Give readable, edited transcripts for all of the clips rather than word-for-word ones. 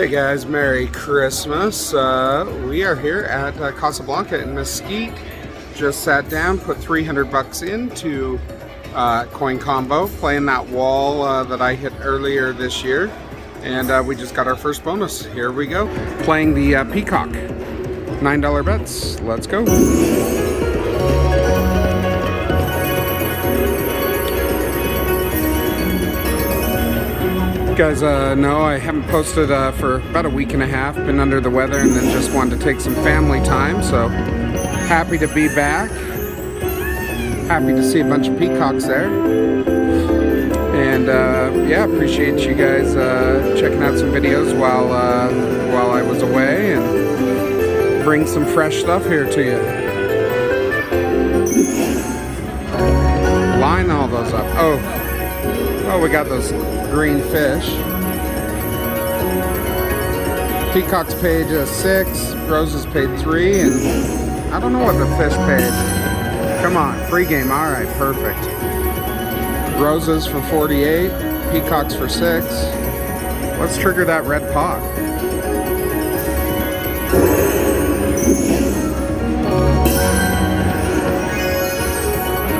Hey guys, Merry Christmas. We are here at Casablanca in Mesquite. Just sat down, put 300 bucks into coin combo, playing that wall that I hit earlier this year. And we just got our first bonus. Here we go. Playing the Peacock. $9 bets. Let's go. You guys know I haven't posted for about a week and a half. Been under the weather and then just wanted to take some family time. So happy to be back. Happy to see a bunch of peacocks there. And yeah, appreciate you guys checking out some videos while I was away and bring some fresh stuff here to you. Line all those up. Oh, we got those green fish. Peacocks paid 6, Roses paid 3, and I don't know what the fish paid. Come on, free game. All right, perfect. Roses for 48, Peacocks for 6. Let's trigger that red pot.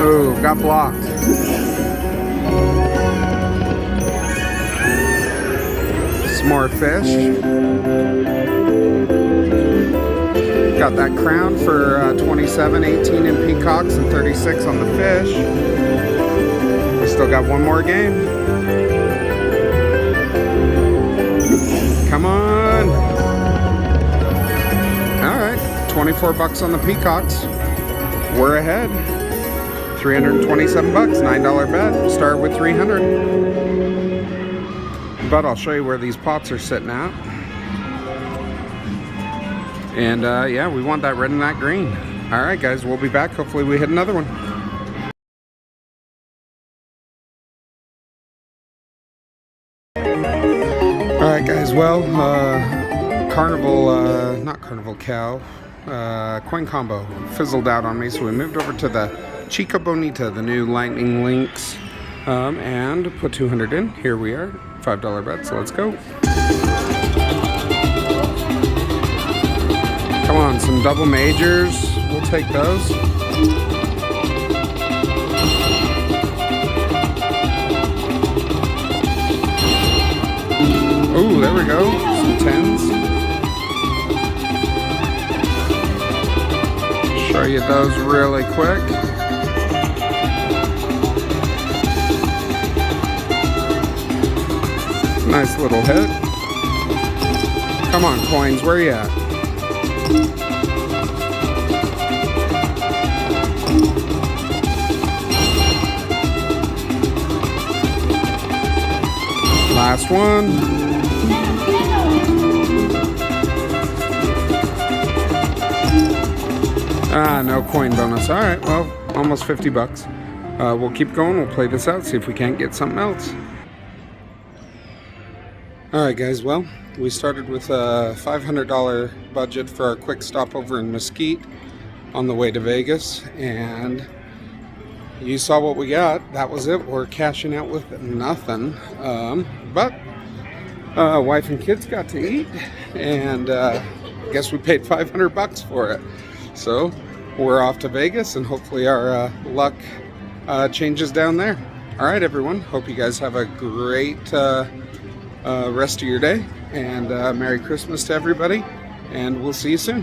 Oh, got blocked. More fish. Got that crown for 27, 18 in peacocks and 36 on the fish. We still got one more game. Come on. All right, 24 bucks on the peacocks. We're ahead. 327 bucks, $9 bet. Start with 300. But I'll show you where these pots are sitting at. And yeah, we want that red and that green. All right, guys, we'll be back. Hopefully we hit another one. All right, guys, well, not Carnival Cow, coin combo fizzled out on me, so we moved over to the Chica Bonita, the new Lightning Links, and put 200 in. Here we are. $5 bets, so let's go. Come on, some double majors. We'll take those. Oh, there we go. Some 10s. Show you those really quick. Nice little hit. Come on, coins, where you at? Last one. No coin bonus. All right, well, almost 50 bucks. We'll keep going. We'll play this out, see if we can't get something else. Alright guys, well, we started with a $500 budget for our quick stopover in Mesquite on the way to Vegas, and you saw what we got. That was it. We're cashing out with nothing, but wife and kids got to eat, and I guess we paid 500 bucks for it. So we're off to Vegas, and hopefully our luck changes down there. Alright everyone, hope you guys have a great rest of your day, and Merry Christmas to everybody, and we'll see you soon.